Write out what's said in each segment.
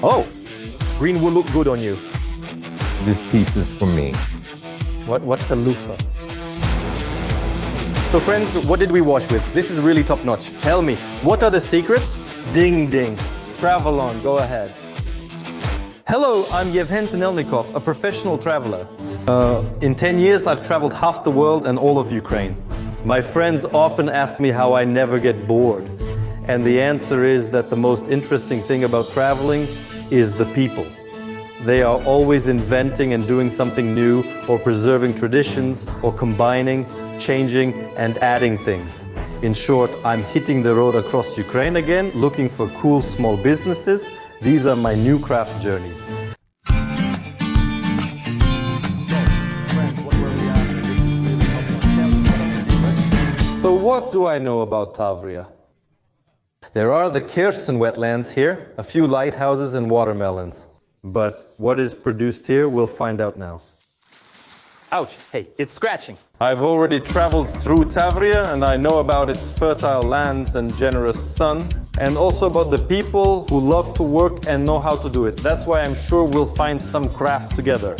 Oh, green will look good on you. This piece is for me. What's the loofah? So friends, what did we wash with? This is really top notch. Tell me, what are the secrets? Ding ding. Travel on, go ahead. Hello, I'm Yevhen Sinelnikov, a professional traveler. In 10 years, I've traveled half the world and all of Ukraine. My friends often ask me how I never get bored. And the answer is that the most interesting thing about traveling is the people. They are always inventing and doing something new, or preserving traditions, or combining, changing, and adding things. In short, I'm hitting the road across Ukraine again, looking for cool small businesses. These are my new craft journeys. So what do I know about Tavria? There are the Kherson wetlands here, a few lighthouses and watermelons. But what is produced here, we'll find out now. Ouch, hey, it's scratching. I've already traveled through Tavria and I know about its fertile lands and generous sun, and also about the people who love to work and know how to do it. That's why I'm sure we'll find some craft together.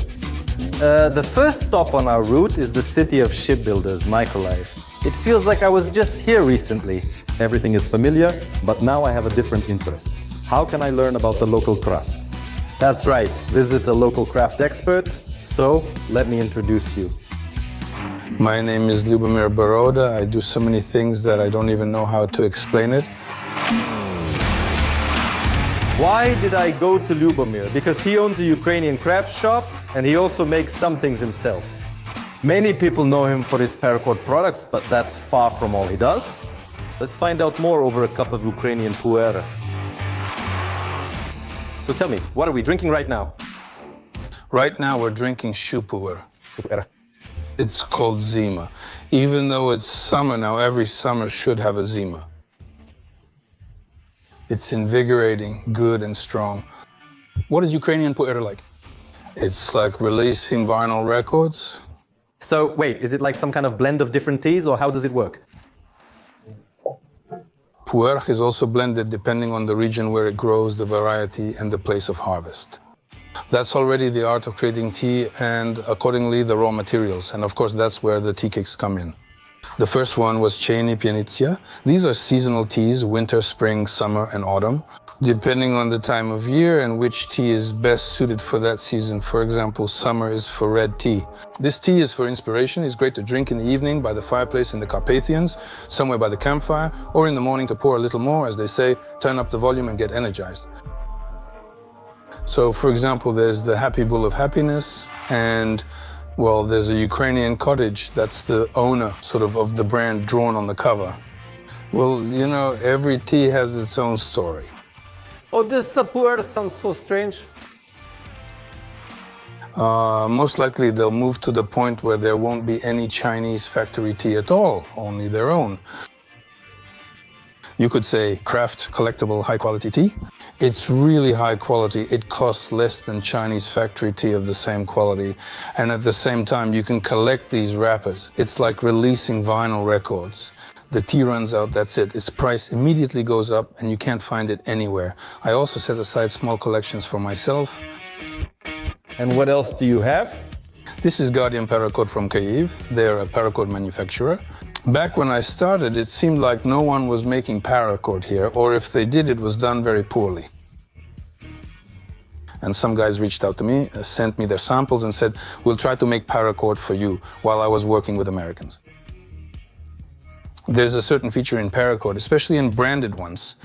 The first stop on our route is the city of shipbuilders, Mykolaiv. It feels like I was just here recently. Everything is familiar, but now I have a different interest. How can I learn about the local craft? That's right, visit a local craft expert. So, let me introduce you. My name is Lyubomyr Baroda. I do so many things that I don't even know how to explain it. Why did I go to Lyubomyr? Because he owns a Ukrainian craft shop and he also makes some things himself. Many people know him for his Paracord products, but that's far from all he does. Let's find out more over a cup of Ukrainian Pu-erh. So tell me, what are we drinking right now? Right now we're drinking Pu-erh. It's called Zima. Even though it's summer now, every summer should have a Zima. It's invigorating, good and strong. What is Ukrainian Pu-erh like? It's like releasing vinyl records. So wait, is it like some kind of blend of different teas, or how does it work? Pu-erh is also blended depending on the region where it grows, the variety and the place of harvest. That's already the art of creating tea and accordingly the raw materials. And of course, that's where the tea cakes come in. The first one was Cheni Pianitsia. These are seasonal teas, winter, spring, summer, and autumn. Depending on the time of year and which tea is best suited for that season. For example, summer is for red tea. This tea is for inspiration. It's great to drink in the evening by the fireplace in the Carpathians, somewhere by the campfire, or in the morning to pour a little more, as they say, turn up the volume and get energized. So, for example, there's the Happy Bull of Happiness, and, well, there's a Ukrainian cottage. That's the owner, sort of the brand drawn on the cover. Well, you know, every tea has its own story. Oh, this Pu-erh sounds so strange. Most likely they'll move to the point where there won't be any Chinese factory tea at all, only their own. You could say craft, collectible, high-quality tea. It's really high quality. It costs less than Chinese factory tea of the same quality. And at the same time, you can collect these wrappers. It's like releasing vinyl records. The tea runs out, that's it. Its price immediately goes up and you can't find it anywhere. I also set aside small collections for myself. And what else do you have? This is Guardian Paracord from Kyiv. They're a Paracord manufacturer. Back when I started, it seemed like no one was making Paracord here, or if they did, it was done very poorly. And some guys reached out to me, sent me their samples and said, we'll try to make Paracord for you, while I was working with Americans. There's a certain feature in Paracord, especially in branded ones.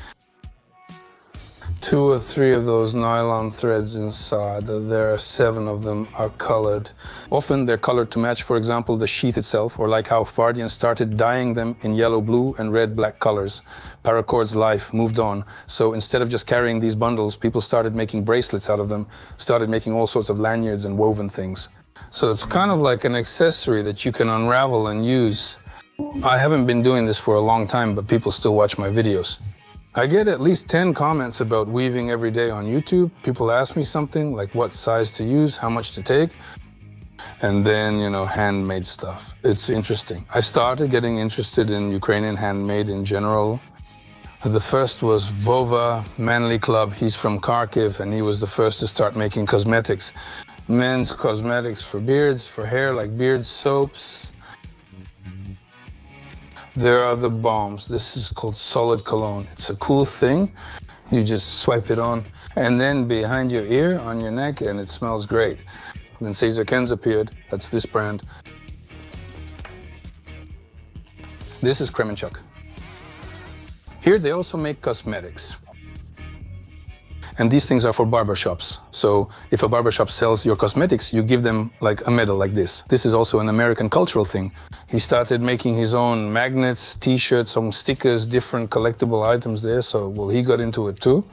2 or 3 of those nylon threads inside, there are 7 of them are colored. Often they're colored to match, for example, the sheath itself, or like how Vardian started dyeing them in yellow, blue and red, black colors. Paracord's life moved on. So instead of just carrying these bundles, people started making bracelets out of them, started making all sorts of lanyards and woven things. So it's kind of like an accessory that you can unravel and use. I haven't been doing this for a long time, but people still watch my videos. I get at least 10 comments about weaving every day on YouTube. People ask me something like what size to use, how much to take, and then, you know, handmade stuff. It's interesting. I started getting interested in Ukrainian handmade in general The first was Vova Manly Club. He's from Kharkiv, and he was the first to start making cosmetics. Men's cosmetics for beards, for hair, like beard soaps. There are the balms. This is called solid cologne. It's a cool thing. You just swipe it on, and then behind your ear, on your neck, and it smells great. Then Cesar Ken's appeared. That's this brand. This is Kremenchuk. Here they also make cosmetics. And these things are for barbershops. So if a barbershop sells your cosmetics, you give them like a medal like this. This is also an American cultural thing. He started making his own magnets, t-shirts, some stickers, different collectible items there. So, well, he got into it too.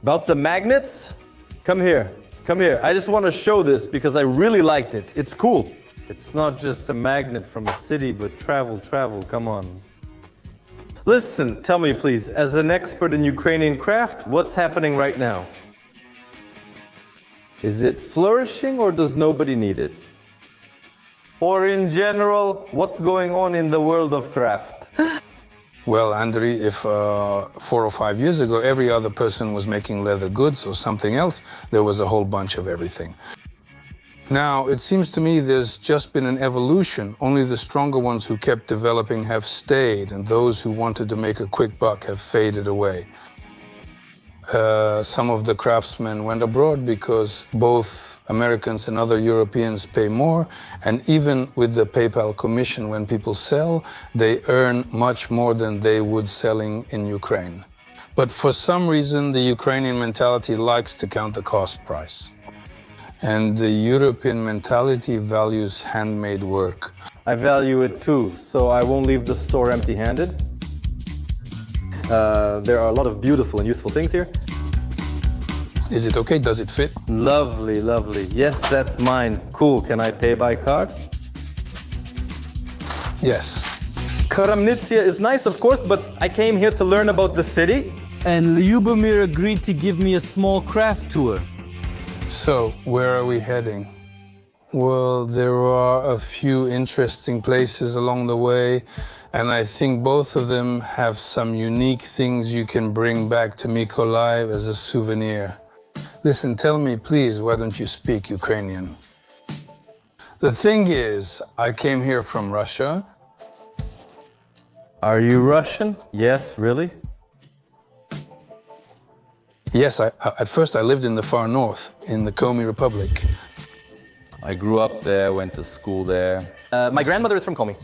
About the magnets? Come here. Come here. I just want to show this because I really liked it. It's cool. It's not just a magnet from a city, but travel. Come on. Listen, tell me please, as an expert in Ukrainian craft, what's happening right now? Is it flourishing or does nobody need it? Or in general, what's going on in the world of craft? Well, Andriy, if 4 or 5 years ago every other person was making leather goods or something else, there was a whole bunch of everything. Now, it seems to me there's just been an evolution. Only the stronger ones who kept developing have stayed, and those who wanted to make a quick buck have faded away. Some of the craftsmen went abroad because both Americans and other Europeans pay more, and even with the PayPal commission, when people sell, they earn much more than they would selling in Ukraine. But for some reason, the Ukrainian mentality likes to count the cost price. And the European mentality values handmade work. I value it too, so I won't leave the store empty-handed. There are a lot of beautiful and useful things here. Is it okay? Does it fit? Lovely. Yes, that's mine. Cool. Can I pay by card? Yes. Karamnitsia is nice, of course, but I came here to learn about the city. And Lyubomyr agreed to give me a small craft tour. So, where are we heading? Well, there are a few interesting places along the way, and I think both of them have some unique things you can bring back to Mykolaiv as a souvenir. Listen, tell me, please, why don't you speak Ukrainian? The thing is, I came here from Russia. Are you Russian? Yes, really? Yes, at first I lived in the far north, in the Komi Republic. I grew up there, went to school there. My grandmother is from Komi.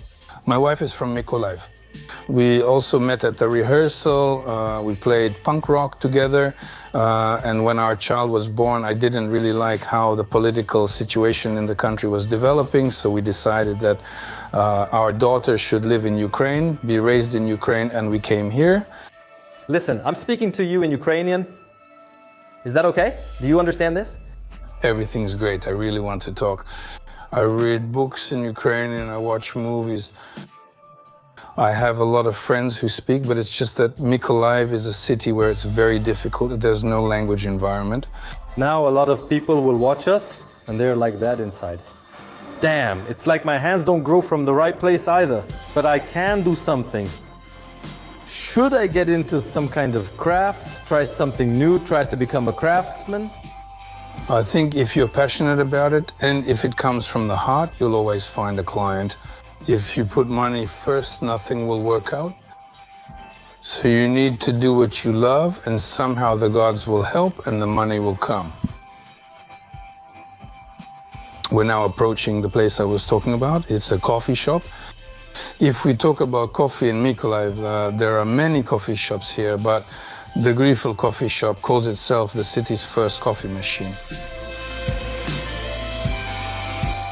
My wife is from Mykolaiv. We also met at the rehearsal. We played punk rock together. And when our child was born, I didn't really like how the political situation in the country was developing. So we decided that our daughter should live in Ukraine, be raised in Ukraine, and we came here. Listen, I'm speaking to you in Ukrainian. Is that okay? Do you understand this? Everything's great. I really want to talk. I read books in Ukrainian, I watch movies. I have a lot of friends who speak, but it's just that Mykolaiv is a city where it's very difficult. There's no language environment. Now a lot of people will watch us, and they're like that inside. Damn, it's like my hands don't grow from the right place either. But I can do something. Should I get into some kind of craft, try something new, try to become a craftsman? I think if you're passionate about it, and if it comes from the heart, you'll always find a client. If you put money first, nothing will work out. So you need to do what you love, and somehow the gods will help and the money will come. We're now approaching the place I was talking about. It's a coffee shop. If we talk about coffee in Mykolaiv, there are many coffee shops here, but the Grifel coffee shop calls itself the city's first coffee machine.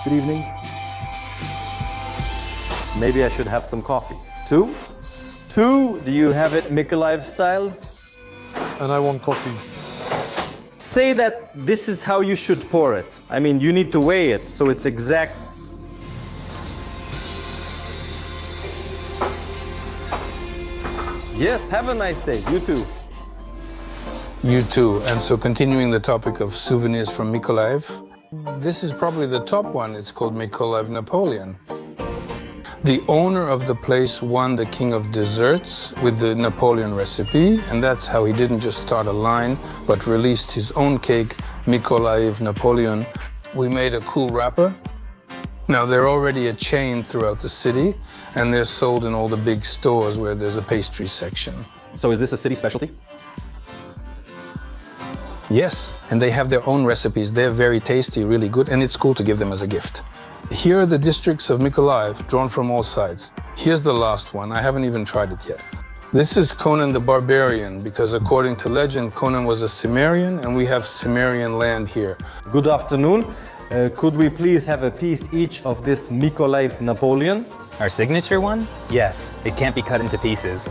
Good evening. Maybe I should have some coffee. Two? Do you have it Mykolaiv style? And I want coffee. Say that this is how you should pour it. I mean, you need to weigh it, so it's exact. Yes, have a nice day. You too. You too. And so continuing the topic of souvenirs from Mykolaiv, this is probably the top one. It's called Mykolaiv Napoleon. The owner of the place won the King of Desserts with the Napoleon recipe, and that's how he didn't just start a line, but released his own cake, Mykolaiv Napoleon. We made a cool wrapper. Now, they're already a chain throughout the city, and they're sold in all the big stores where there's a pastry section. So is this a city specialty? Yes, and they have their own recipes. They're very tasty, really good, and it's cool to give them as a gift. Here are the districts of Mykolaiv, drawn from all sides. Here's the last one. I haven't even tried it yet. This is Conan the Barbarian, because according to legend, Conan was a Cimmerian, and we have Cimmerian land here. Good afternoon. Could we please have a piece each of this Mykolaiv Napoleon? Our signature one? Yes, it can't be cut into pieces.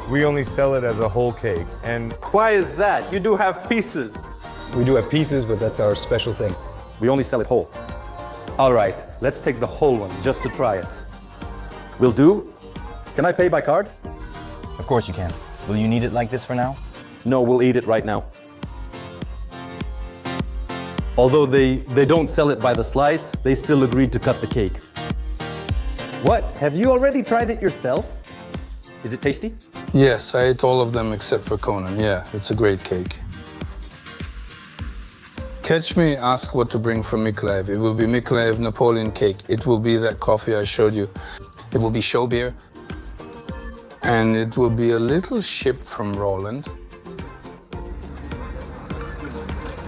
We only sell it as a whole cake, and Why is that? You do have pieces. We do have pieces, but that's our special thing. We only sell it whole. All right, let's take the whole one just to try it. Will do. Can I pay by card? Of course you can. Will you need it like this for now? No, we'll eat it right now. Although they don't sell it by the slice, they still agreed to cut the cake. What? Have you already tried it yourself? Is it tasty? Yes, I ate all of them except for Conan. Yeah, it's a great cake. Catch me, ask what to bring from Mykolaiv. It will be Mykolaiv Napoleon cake. It will be that coffee I showed you. It will be show beer. And it will be a little ship from Roland.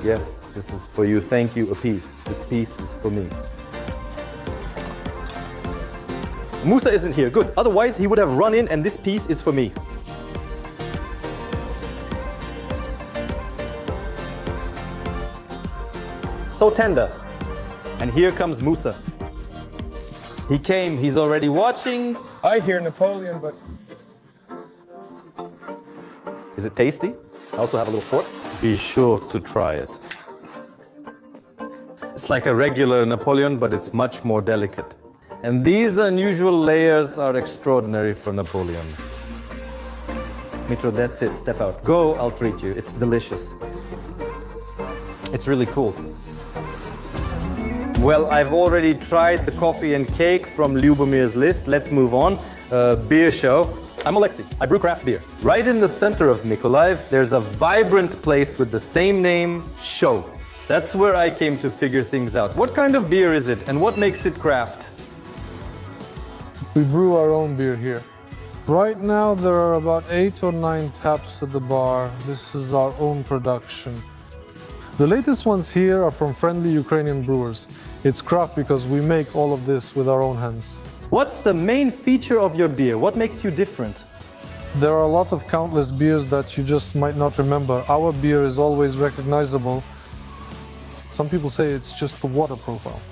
Yes, this is for you. Thank you, a piece. This piece is for me. Musa isn't here. Good. Otherwise, he would have run in, and this piece is for me. So tender. And here comes Musa. He came. He's already watching. I hear Napoleon, but Is it tasty? I also have a little fork. Be sure to try it. It's like a regular Napoleon, but it's much more delicate. And these unusual layers are extraordinary for Napoleon. Mitro, that's it. Step out. Go, I'll treat you. It's delicious. It's really cool. Well, I've already tried the coffee and cake from Lyubomyr's list. Let's move on. Beer show. I'm Alexei. I brew craft beer. Right in the center of Mykolaiv, there's a vibrant place with the same name, Show. That's where I came to figure things out. What kind of beer is it, and what makes it craft? we brew our own beer here. Right now there are about 8 or 9 taps at the bar. This is our own production. The latest ones here are from friendly Ukrainian brewers. It's craft because we make all of this with our own hands. What's the main feature of your beer? What makes you different? There are a lot of countless beers that you just might not remember. Our beer is always recognizable. Some people say it's just the water profile.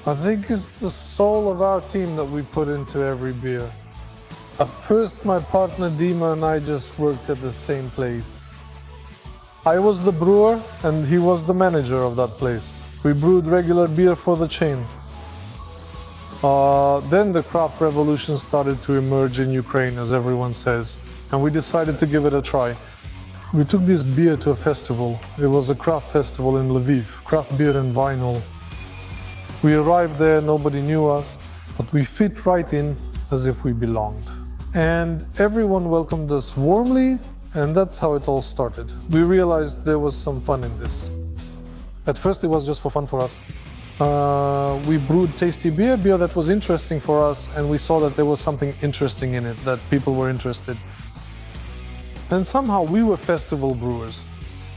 I think it's the soul of our team that we put into every beer. At first, my partner Dima and I just worked at the same place. I was the brewer and he was the manager of that place. We brewed regular beer for the chain. Then the craft revolution started to emerge in Ukraine, as everyone says, and we decided to give it a try. We took this beer to a festival. It was a craft festival in Lviv, craft beer and vinyl. We arrived there, nobody knew us, but we fit right in as if we belonged. And everyone welcomed us warmly, and that's how it all started. We realized there was some fun in this. At first it was just for fun for us. We brewed tasty beer that was interesting for us, and we saw that there was something interesting in it, that people were interested. And somehow we were festival brewers.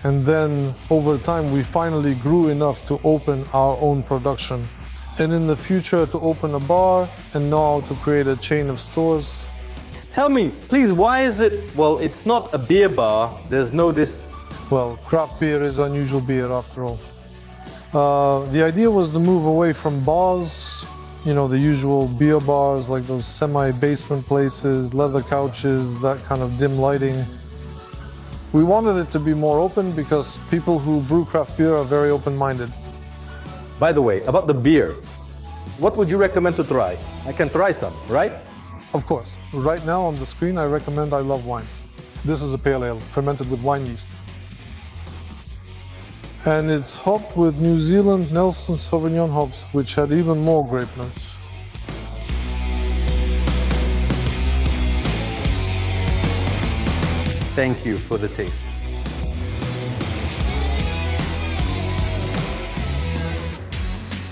And then over time we finally grew enough to open our own production. And in the future to open a bar, and now to create a chain of stores. Tell me, please, why is it, well, it's not a beer bar, there's no this... Well, craft beer is unusual beer after all. The idea was to move away from bars, you know, the usual beer bars, like those semi-basement places, leather couches, that kind of dim lighting. We wanted it to be more open because people who brew craft beer are very open-minded. By the way, about the beer, what would you recommend to try? I can try some, right? Of course. Right now on the screen I recommend I Love Wine. This is a pale ale, fermented with wine yeast. And it's hopped with New Zealand Nelson Sauvignon hops, which had even more grape notes. thank you for the taste.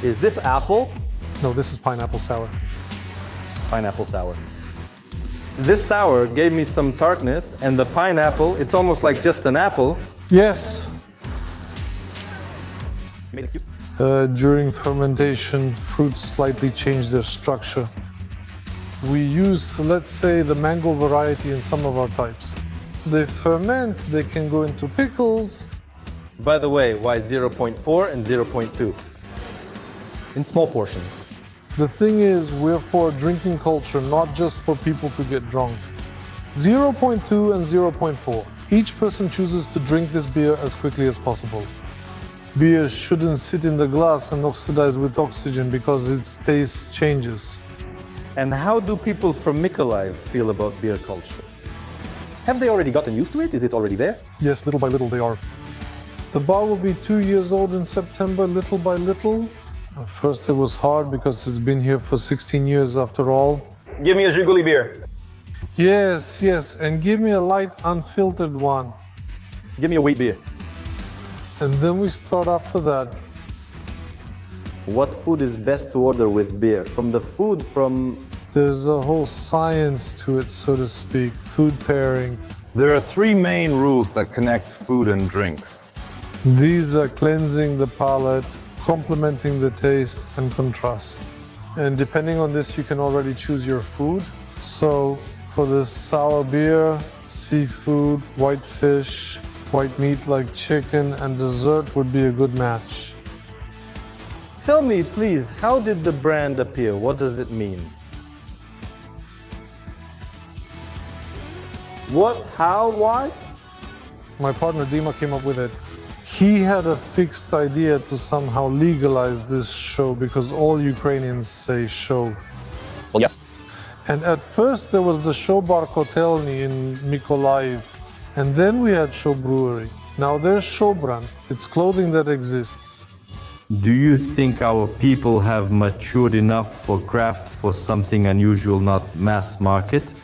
Is this apple? No, this is pineapple sour. Pineapple sour. This sour gave me some tartness, and the pineapple, it's almost like just an apple. Yes. Made excuse. During fermentation, fruits slightly change their structure. We use, let's say, the mango variety in some of our types. They ferment, they can go into pickles. By the way, why 0.4 and 0.2? In small portions. The thing is, we're for a drinking culture, not just for people to get drunk. 0.2 and 0.4. Each person chooses to drink this beer as quickly as possible. Beer shouldn't sit in the glass and oxidize with oxygen because its taste changes. And how do people from Mykolaiv feel about beer culture? Have they already gotten used to it? Is it already there? Yes, little by little they are. The bar will be 2 years old in September, little by little. At first it was hard because it's been here for 16 years after all. Give me a Zhiguli beer. Yes, and give me a light unfiltered one. Give me a wheat beer. And then we start after that. What food is best to order with beer? From the food from... There's a whole science to it, so to speak. Food pairing. There are three main rules that connect food and drinks. These are cleansing the palate, complementing the taste, and contrast. And depending on this, you can already choose your food. So for this sour beer, seafood, white fish, white meat like chicken, and dessert would be a good match. Tell me, please, how did the brand appear? What does it mean? What? How? Why? My partner Dima came up with it. He had a fixed idea to somehow legalize this show because all Ukrainians say show. Well, yes. And at first there was the show bar Kotelny in Mykolaiv. And then we had show brewery. Now there's show brand. It's clothing that exists. Do you think our people have matured enough for craft for something unusual, not mass market?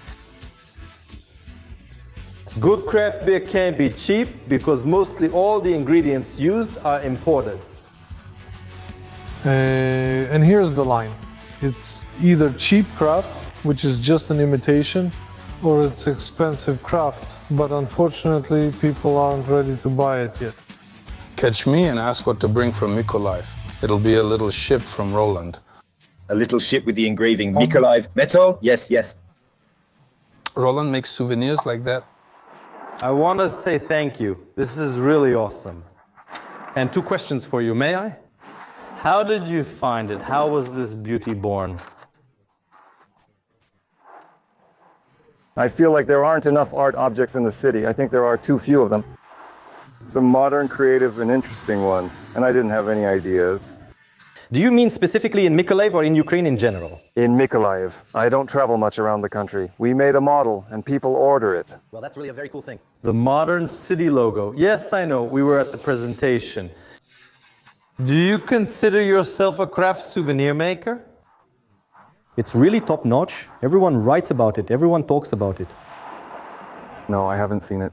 Good craft beer can be cheap because mostly all the ingredients used are imported. And here's the line. It's either cheap craft, which is just an imitation, or it's expensive craft, but unfortunately people aren't ready to buy it yet. Catch me and ask what to bring from Mykolaiv. It'll be a little ship from Roland. A little ship with the engraving Mykolaiv metal? Yes. Roland makes souvenirs like that. I want to say thank you. This is really awesome. And 2 questions for you, may I? How did you find it? How was this beauty born? I feel like there aren't enough art objects in the city. I think there are too few of them. Some modern, creative, and interesting ones, and I didn't have any ideas. Do you mean specifically in Mykolaiv or in Ukraine in general? In Mykolaiv. I don't travel much around the country. We made a model, and people order it. Well, that's really a very cool thing. The modern city logo. Yes, I know, we were at the presentation. Do you consider yourself a craft souvenir maker? It's really top-notch. Everyone writes about it. Everyone talks about it. No, I haven't seen it.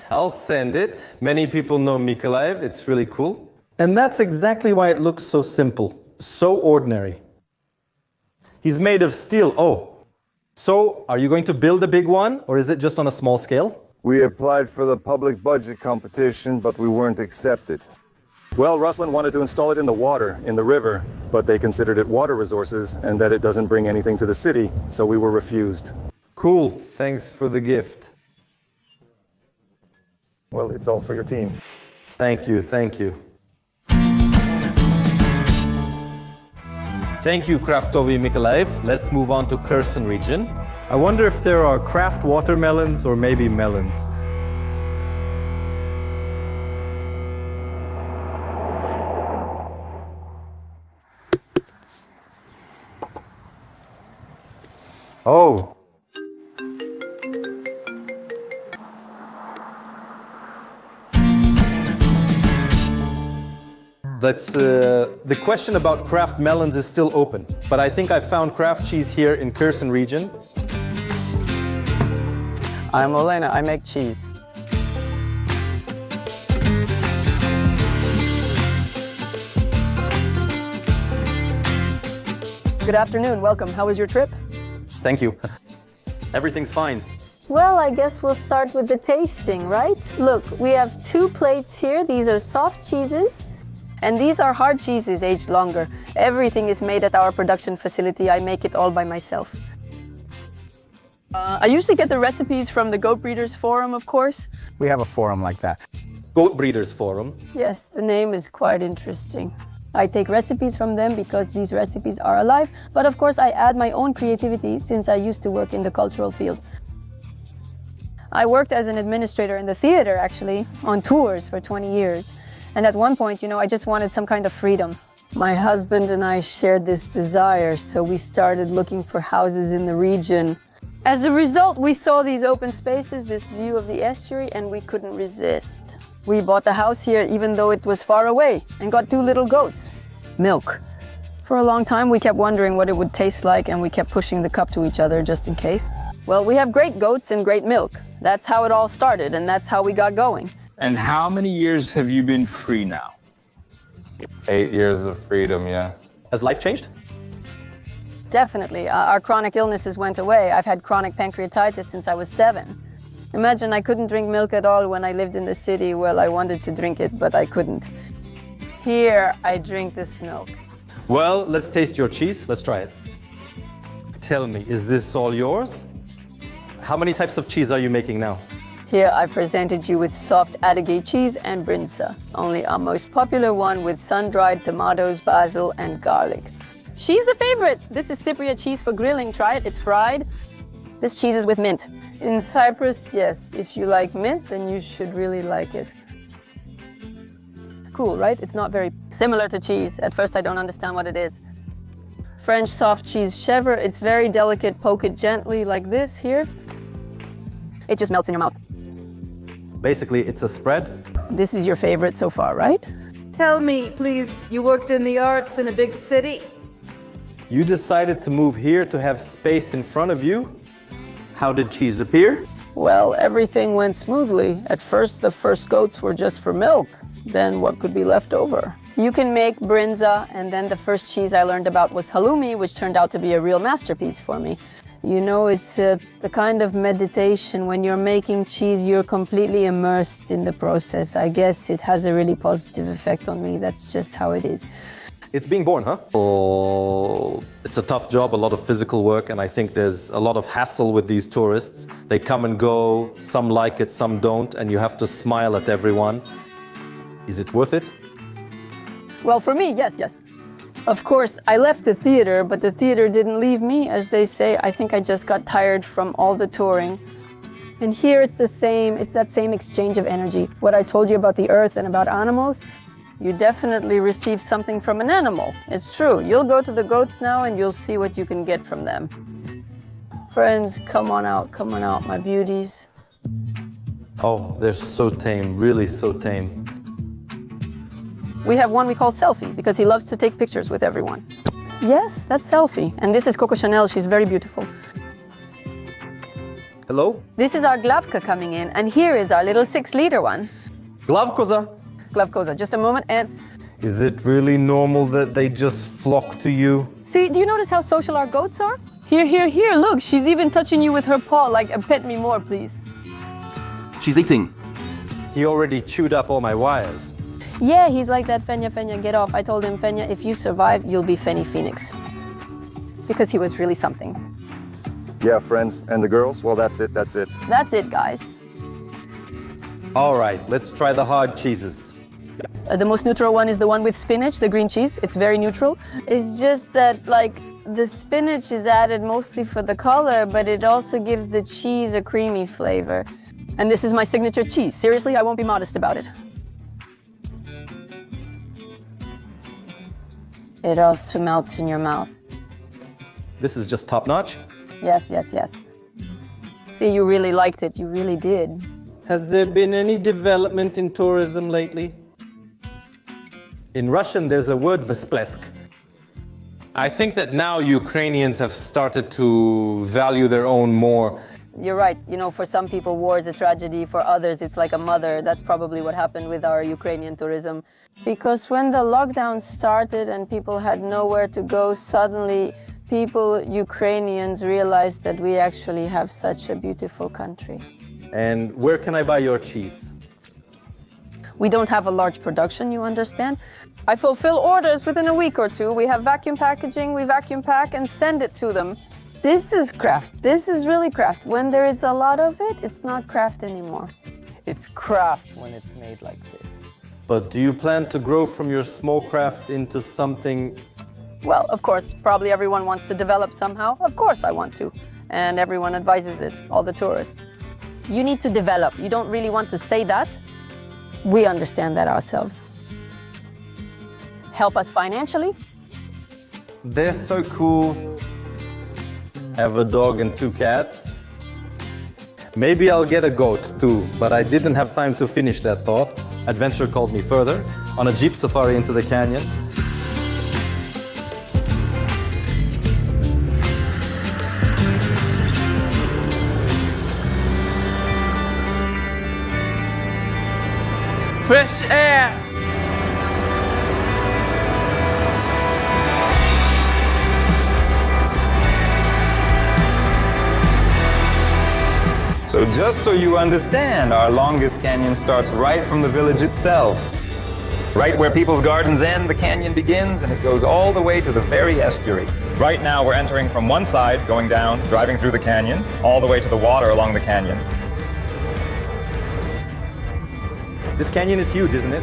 I'll send it. Many people know Mykolaiv. It's really cool. And that's exactly why it looks so simple, so ordinary. He's made of steel. Oh, so are you going to build a big one, or is it just on a small scale? We applied for the public budget competition, but we weren't accepted. Well, Ruslan wanted to install it in the water, in the river, but they considered it water resources and that it doesn't bring anything to the city, so we were refused. Cool. Thanks for the gift. Well, it's all for your team. Thank you. Thank you, Kraftovi Mykolaiv. Let's move on to Kherson region. I wonder if there are craft watermelons or maybe melons. Oh. The question about craft melons is still open, but I think I found craft cheese here in Kherson region. I'm Olena, I make cheese. Good afternoon, welcome. How was your trip? Thank you. Everything's fine. Well, I guess we'll start with the tasting, right? Look, we have 2 plates here. These are soft cheeses, and these are hard cheeses aged longer. Everything is made at our production facility. I make it all by myself. I usually get the recipes from the Goat Breeders Forum, of course. We have a forum like that. Goat Breeders Forum. Yes, the name is quite interesting. I take recipes from them because these recipes are alive, but of course I add my own creativity since I used to work in the cultural field. I worked as an administrator in the theater, actually, on tours for 20 years. And at one point, I just wanted some kind of freedom. My husband and I shared this desire, so we started looking for houses in the region. As a result, we saw these open spaces, this view of the estuary, and we couldn't resist. We bought the house here even though it was far away and got 2 little goats. Milk. For a long time, we kept wondering what it would taste like, and we kept pushing the cup to each other just in case. Well, we have great goats and great milk. That's how it all started, and that's how we got going. And how many years have you been free now? 8 years of freedom, yes. Has life changed? Definitely. Our chronic illnesses went away. I've had chronic pancreatitis since I was 7. Imagine I couldn't drink milk at all when I lived in the city. Well, I wanted to drink it, but I couldn't. Here, I drink this milk. Well, let's taste your cheese. Let's try it. Tell me, is this all yours? How many types of cheese are you making now? Here, I presented you with soft Adyghe cheese and brinza, only our most popular one with sun-dried tomatoes, basil, and garlic. She's the favorite. This is Cypriot cheese for grilling. Try it. It's fried. This cheese is with mint. In Cyprus, yes, if you like mint, then you should really like it. Cool, right? It's not very similar to cheese. At first, I don't understand what it is. French soft cheese chèvre. It's very delicate. Poke it gently like this here. It just melts in your mouth. Basically, it's a spread. This is your favorite so far, right? Tell me, please, you worked in the arts in a big city? You decided to move here to have space in front of you? How did cheese appear? Well, everything went smoothly. At first, the first goats were just for milk. Then what could be left over? You can make brinza, and then the first cheese I learned about was halloumi, which turned out to be a real masterpiece for me. It's the kind of meditation. When you're making cheese, you're completely immersed in the process. I guess it has a really positive effect on me. That's just how it is. It's being born, huh? Oh, it's a tough job, a lot of physical work, and I think there's a lot of hassle with these tourists. They come and go, some like it, some don't, and you have to smile at everyone. Is it worth it? Well, for me, yes. Of course, I left the theater, but the theater didn't leave me, as they say. I think I just got tired from all the touring. And here it's the same, it's that same exchange of energy. What I told you about the earth and about animals, you definitely receive something from an animal. It's true. You'll go to the goats now and you'll see what you can get from them. Friends, come on out, my beauties. Oh, they're so tame, really so tame. We have one we call Selfie because he loves to take pictures with everyone. Yes, that's Selfie. And this is Coco Chanel. She's very beautiful. Hello? This is our Glavka coming in, and here is our little 6-liter one. Glavkoza? Glavkoza, just a moment, and... Is it really normal that they just flock to you? See, do you notice how social our goats are? Here, look, she's even touching you with her paw, like, pet me more, please. She's eating. He already chewed up all my wires. Yeah, he's like that, Fenya, get off. I told him, Fenya, if you survive, you'll be Fenny Phoenix. Because he was really something. Yeah, friends. And the girls? Well, that's it. That's it, guys. All right, let's try the hard cheeses. The most neutral one is the one with spinach, the green cheese. It's very neutral. It's just that, the spinach is added mostly for the color, but it also gives the cheese a creamy flavor. And this is my signature cheese. Seriously, I won't be modest about it. It also melts in your mouth. This is just top-notch? Yes. See, you really liked it. You really did. Has there been any development in tourism lately? In Russian, there's a word, vesplesk. I think that now Ukrainians have started to value their own more. you're right. You know, for some people, war is a tragedy. For others, it's like a mother. That's probably what happened with our Ukrainian tourism. Because when the lockdown started and people had nowhere to go, suddenly people, Ukrainians, realized that we actually have such a beautiful country. And where can I buy your cheese? We don't have a large production, you understand? I fulfill orders within a week or two. We have vacuum packaging, we vacuum pack and send it to them. This is craft. This is really craft. When there is a lot of it, it's not craft anymore. It's craft when it's made like this. But do you plan to grow from your small craft into something? Well, of course, probably everyone wants to develop somehow. Of course I want to. And everyone advises it, all the tourists. You need to develop. You don't really want to say that. We understand that ourselves. Help us financially. They're so cool. Have a dog and 2 cats. Maybe I'll get a goat too, but I didn't have time to finish that thought. Adventure called me further, on a jeep safari into the canyon. Fresh air! So just so you understand, our longest canyon starts right from the village itself. Right where people's gardens end, the canyon begins, and it goes all the way to the very estuary. Right now, we're entering from one side, going down, driving through the canyon, all the way to the water along the canyon. This canyon is huge, isn't it?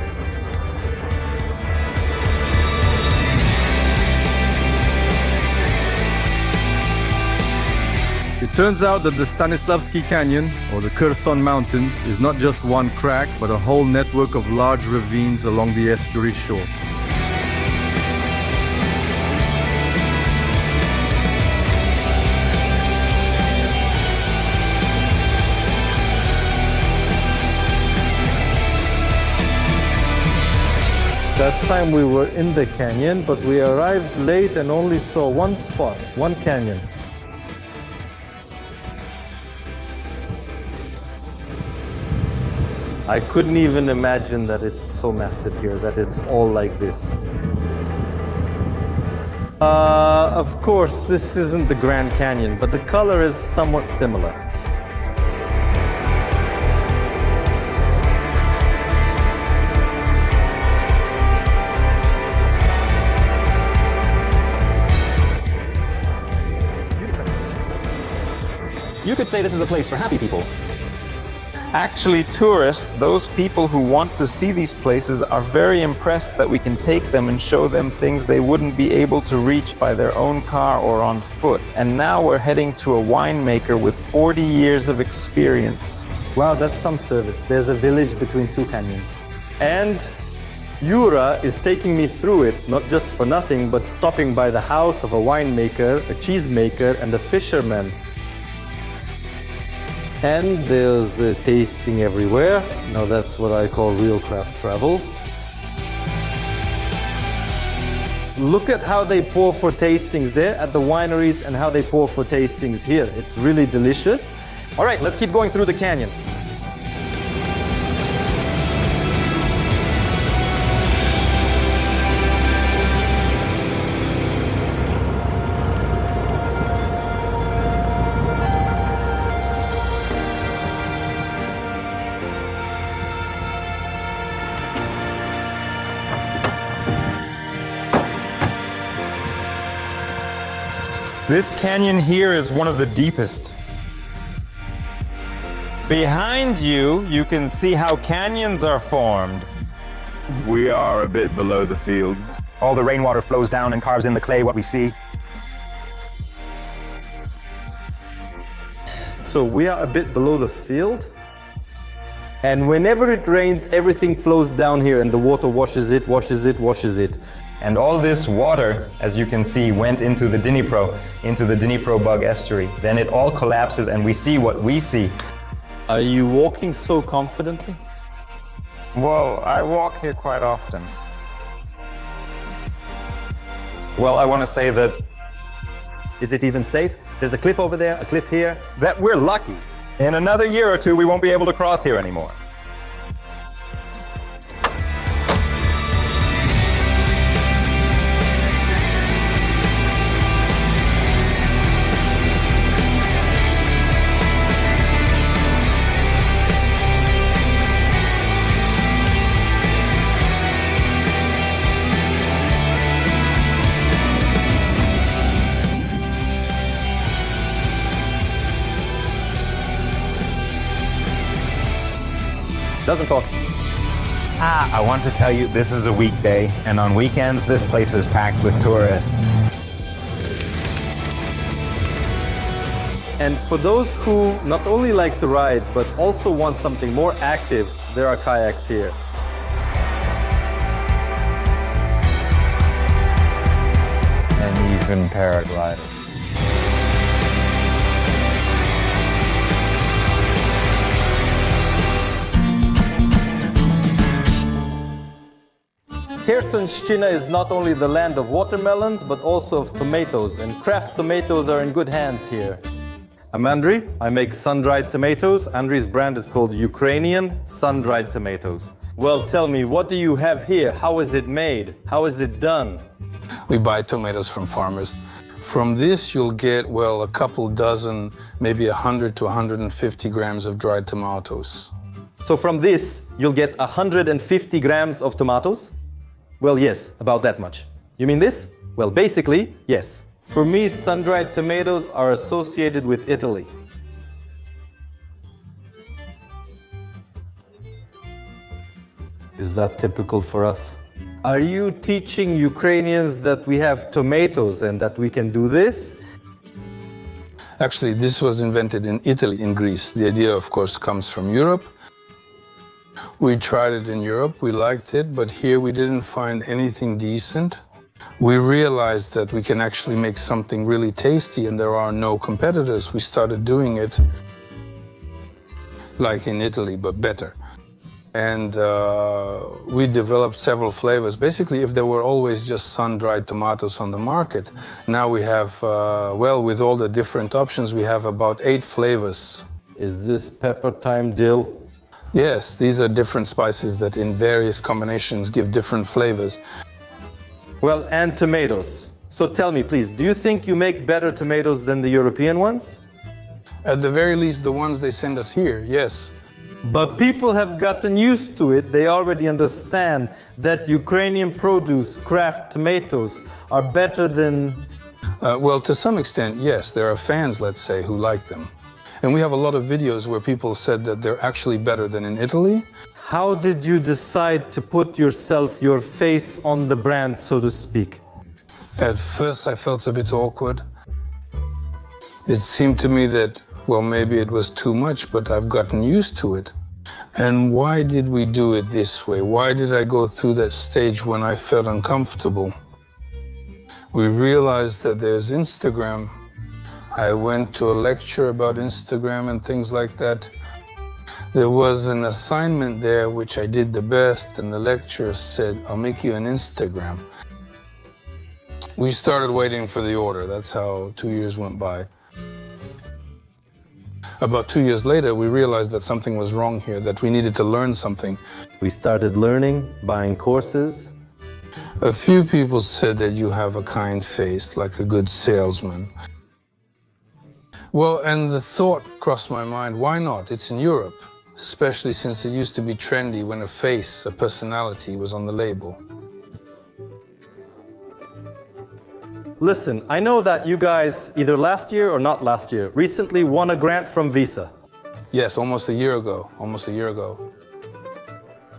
It turns out that the Stanislavski Canyon, or the Kherson Mountains, is not just one crack, but a whole network of large ravines along the estuary shore. That time we were in the canyon, but we arrived late and only saw one spot, one canyon. I couldn't even imagine that it's so massive here, that it's all like this. Of course, this isn't the Grand Canyon, but the color is somewhat similar. You could say this is a place for happy people. Actually, tourists, those people who want to see these places, are very impressed that we can take them and show them things they wouldn't be able to reach by their own car or on foot. And now we're heading to a winemaker with 40 years of experience. Wow, that's some service. There's a village between 2 canyons. And Yura is taking me through it, not just for nothing, but stopping by the house of a winemaker, a cheesemaker, and a fisherman. And there's tasting everywhere. Now that's what I call real craft travels. Look at how they pour for tastings there at the wineries and how they pour for tastings here. It's really delicious. All right, let's keep going through the canyons. This canyon here is one of the deepest. Behind you, you can see how canyons are formed. We are a bit below the fields. All the rainwater flows down and carves in the clay, what we see. So we are a bit below the field. And whenever it rains, everything flows down here and the water washes it, washes it, washes it. And all this water, as you can see, went into the Dnipro Bug estuary. Then it all collapses and we see what we see. Are you walking so confidently? Well, I walk here quite often. Well, I want to say that... Is it even safe? There's a cliff over there, a cliff here. That we're lucky. In another year or two, we won't be able to cross here anymore. Doesn't talk. I want to tell you, this is a weekday, and on weekends, this place is packed with tourists. And for those who not only like to ride, but also want something more active, there are kayaks here. And even paragliders. Khersonshchina is not only the land of watermelons, but also of tomatoes, and craft tomatoes are in good hands here. I'm Andriy. I make sun-dried tomatoes. Andriy's brand is called Ukrainian sun-dried tomatoes. Well, tell me, what do you have here? How is it made? How is it done? We buy tomatoes from farmers. From this, you'll get, well, a couple dozen, maybe 100 to 150 grams of dried tomatoes. So from this, you'll get 150 grams of tomatoes? Well, yes, about that much. You mean this? Well, basically, yes. For me, sun-dried tomatoes are associated with Italy. Is that typical for us? Are you teaching Ukrainians that we have tomatoes and that we can do this? Actually, this was invented in Italy, in Greece. The idea, of course, comes from Europe. We tried it in Europe, we liked it, but here we didn't find anything decent. We realized that we can actually make something really tasty and there are no competitors. We started doing it like in Italy, but better. And we developed several flavors. Basically, if there were always just sun-dried tomatoes on the market, now we have, well, with all the different options, we have about 8 flavors. Is this pepper, thyme, dill? Yes, these are different spices that in various combinations give different flavors. Well, and tomatoes. So tell me, please, do you think you make better tomatoes than the European ones? At the very least, the ones they send us here, yes. But people have gotten used to it. They already understand that Ukrainian produce, craft tomatoes, are better than... Well, to some extent, yes. There are fans, let's say, who like them. And we have a lot of videos where people said that they're actually better than in Italy. How did you decide to put yourself, your face on the brand, so to speak? At first, I felt a bit awkward. It seemed to me that, well, maybe it was too much, but I've gotten used to it. And why did we do it this way? Why did I go through that stage when I felt uncomfortable? We realized that there's Instagram. I went to a lecture about Instagram and things like that. There was an assignment there which I did the best, and the lecturer said, I'll make you an Instagram. We started waiting for the order. That's how 2 years went by. About 2 years later, we realized that something was wrong here, that we needed to learn something. We started learning, buying courses. A few people said that you have a kind face, like a good salesman. Well, and the thought crossed my mind, why not? It's in Europe, especially since it used to be trendy when a face, a personality was on the label. Listen, I know that you guys, either last year or not last year, recently won a grant from Visa. Yes, almost a year ago.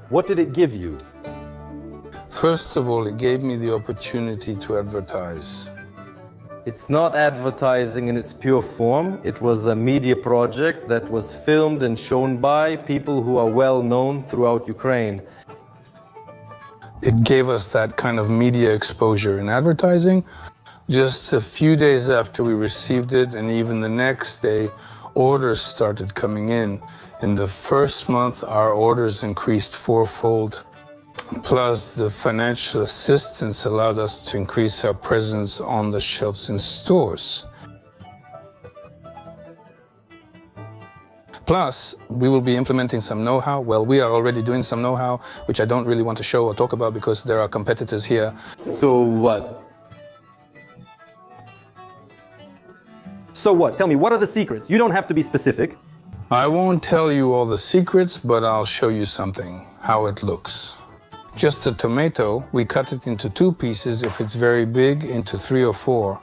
What did it give you? First of all, it gave me the opportunity to advertise. It's not advertising in its pure form. It was a media project that was filmed and shown by people who are well known throughout Ukraine. It gave us that kind of media exposure in advertising. Just a few days after we received it, and even the next day, orders started coming in. In the first month, our orders increased 4-fold. Plus, the financial assistance allowed us to increase our presence on the shelves in stores. Plus, we will be implementing some know-how. Well, we are already doing some know-how, which I don't really want to show or talk about because there are competitors here. So what? So what? Tell me, what are the secrets? You don't have to be specific. I won't tell you all the secrets, but I'll show you something, how it looks. Just a tomato, we cut it into 2 pieces, if it's very big, into 3 or 4.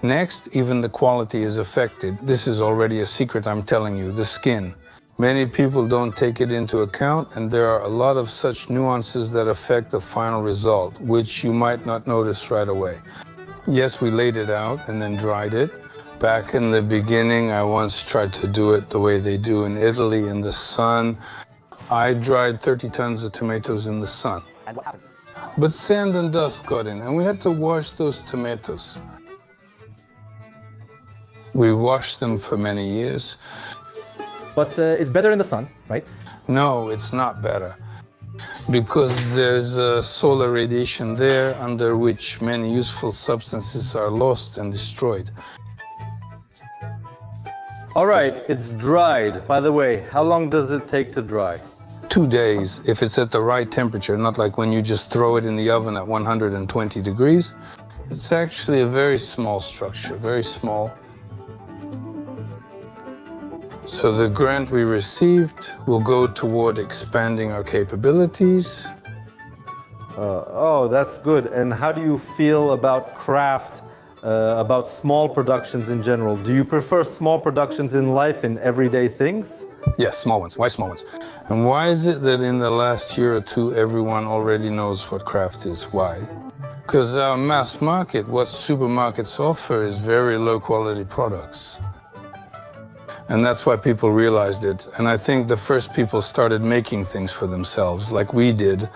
Next, even the quality is affected. This is already a secret I'm telling you, the skin. Many people don't take it into account, and there are a lot of such nuances that affect the final result, which you might not notice right away. Yes, we laid it out and then dried it. Back in the beginning, I once tried to do it the way they do in Italy in the sun. I dried 30 tons of tomatoes in the sun. And what happened? But sand and dust got in, and we had to wash those tomatoes. We washed them for many years. But it's better in the sun, right? No, it's not better. Because there's solar radiation there under which many useful substances are lost and destroyed. All right, it's dried. By the way, how long does it take to dry? 2 days, if it's at the right temperature, not like when you just throw it in the oven at 120 degrees. It's actually a very small structure, very small. So the grant we received will go toward expanding our capabilities. Oh, that's good. And how do you feel about craft, about small productions in general? Do you prefer small productions in life, in everyday things? Yes, small ones. Why small ones? And why is it that in the last year or 2, everyone already knows what craft is? Why? Because our mass market, what supermarkets offer, is very low quality products. And that's why people realized it. And I think the first people started making things for themselves, like we did.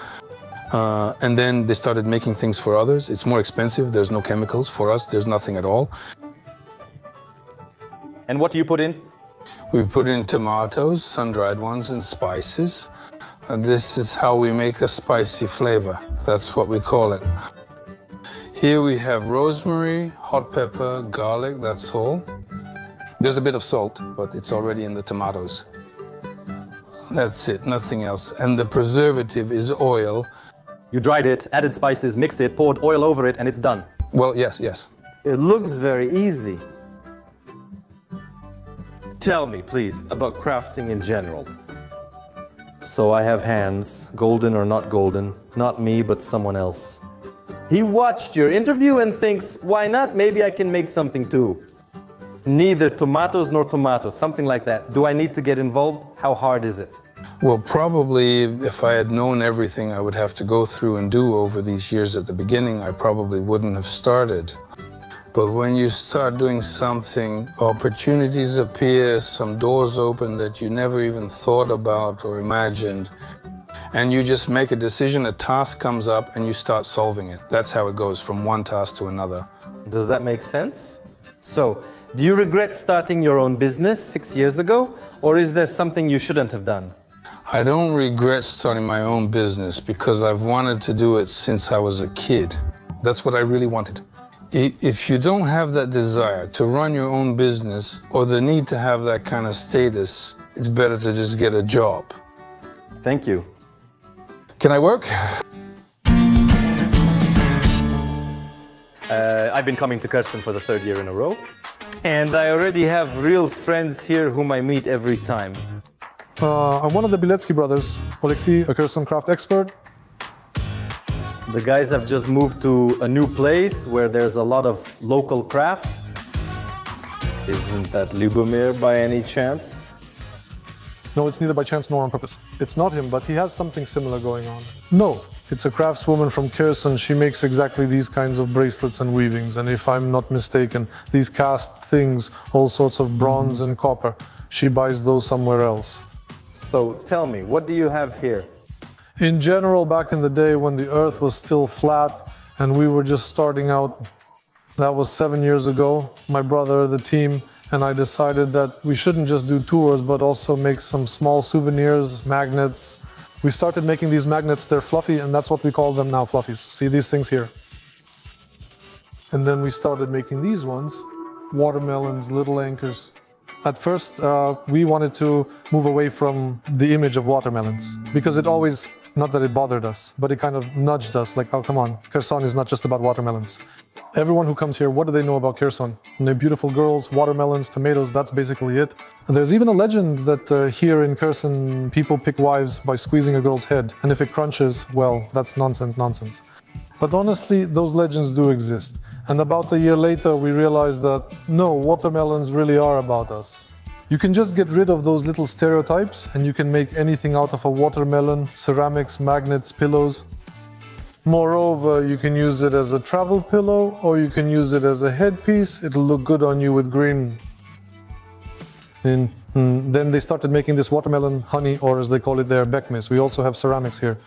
And then they started making things for others. It's more expensive. There's no chemicals. For us, there's nothing at all. And what do you put in? We put in tomatoes, sun-dried ones, and spices. And this is how we make a spicy flavor. That's what we call it. Here we have rosemary, hot pepper, garlic, that's all. There's a bit of salt, but it's already in the tomatoes. That's it, nothing else. And the preservative is oil. You dried it, added spices, mixed it, poured oil over it, and it's done. Well, yes, yes. It looks very easy. Tell me, please, about crafting in general. So I have hands, golden or not golden, not me, but someone else. He watched your interview and thinks, why not? Maybe I can make something too. Neither tomatoes nor tomatoes, something like that. Do I need to get involved? How hard is it? Well, probably if I had known everything I would have to go through and do over these years at the beginning, I probably wouldn't have started. But when you start doing something, opportunities appear, some doors open that you never even thought about or imagined. And you just make a decision, a task comes up, and you start solving it. That's how it goes from one task to another. Does that make sense? So, do you regret starting your own business 6 years ago? Or is there something you shouldn't have done? I don't regret starting my own business because I've wanted to do it since I was a kid. That's what I really wanted. If you don't have that desire to run your own business or the need to have that kind of status, it's better to just get a job. Thank you. Can I work? I've been coming to Kherson for the 3rd year in a row. And I already have real friends here whom I meet every time. I'm one of the Biletsky brothers, Alexei, a Kherson craft expert. The guys have just moved to a new place where there's a lot of local craft. Isn't that Lyubomyr by any chance? No, it's neither by chance nor on purpose. It's not him, but he has something similar going on. No, it's a craftswoman from Kherson. She makes exactly these kinds of bracelets and weavings. And if I'm not mistaken, these cast things, all sorts of bronze and copper, she buys those somewhere else. So tell me, what do you have here? In general, back in the day when the earth was still flat and we were just starting out, that was 7 years ago, my brother, the team, and I decided that we shouldn't just do tours, but also make some small souvenirs, magnets. We started making these magnets, they're fluffy, and that's what we call them now, fluffies. See these things here? And then we started making these ones, watermelons, little anchors. At first, we wanted to move away from the image of watermelons because it always, not that it bothered us, but it kind of nudged us like, oh, come on, Kherson is not just about watermelons. Everyone who comes here, what do they know about Kherson? And they're beautiful girls, watermelons, tomatoes, that's basically it. And there's even a legend that here in Kherson, people pick wives by squeezing a girl's head. And if it crunches, well, that's nonsense. But honestly, those legends do exist. And about a year later, we realized that no, watermelons really are about us. You can just get rid of those little stereotypes and you can make anything out of a watermelon, ceramics, magnets, pillows. Moreover, you can use it as a travel pillow or you can use it as a headpiece. It'll look good on you with green. And then they started making this watermelon honey, or as they call it there, bekmes. We also have ceramics here.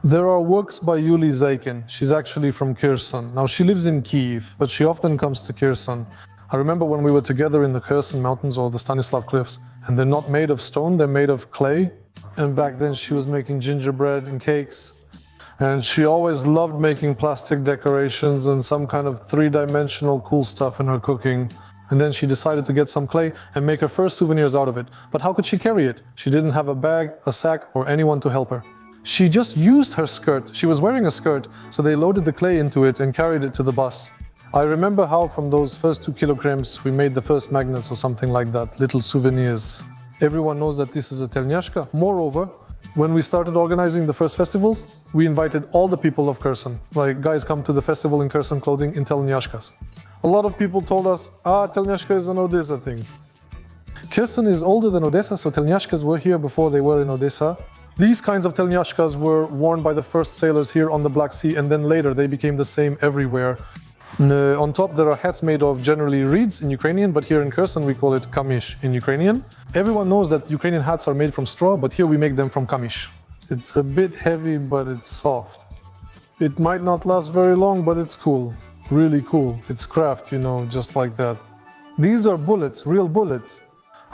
There are works by Yuli Zaykin. She's actually from Kherson. Now she lives in Kyiv, but she often comes to Kherson. I remember when we were together in the Kherson mountains or the Stanislav cliffs, and they're not made of stone, they're made of clay. And back then she was making gingerbread and cakes. And she always loved making plastic decorations and some kind of three-dimensional cool stuff in her cooking. And then she decided to get some clay and make her first souvenirs out of it. But how could she carry it? She didn't have a bag, a sack, or anyone to help her. She just used her skirt. She was wearing a skirt, so they loaded the clay into it and carried it to the bus. I remember how from those first 2 kilograms we made the first magnets or something like that, little souvenirs. Everyone knows that this is a telnyashka. Moreover, when we started organizing the first festivals, we invited all the people of Kherson. Like, guys, come to the festival in Kherson clothing in telnyashkas. A lot of people told us, telnyashka is an Odessa thing. Kherson is older than Odessa, so telnyashkas were here before they were in Odessa. These kinds of telnyashkas were worn by the first sailors here on the Black Sea, and then later they became the same everywhere. On top there are hats made of generally reeds in Ukrainian, but here in Kherson we call it kamish in Ukrainian. Everyone knows that Ukrainian hats are made from straw, but here we make them from kamish. It's a bit heavy, but it's soft. It might not last very long, but it's cool. Really cool. It's craft, you know, just like that. These are bullets, real bullets.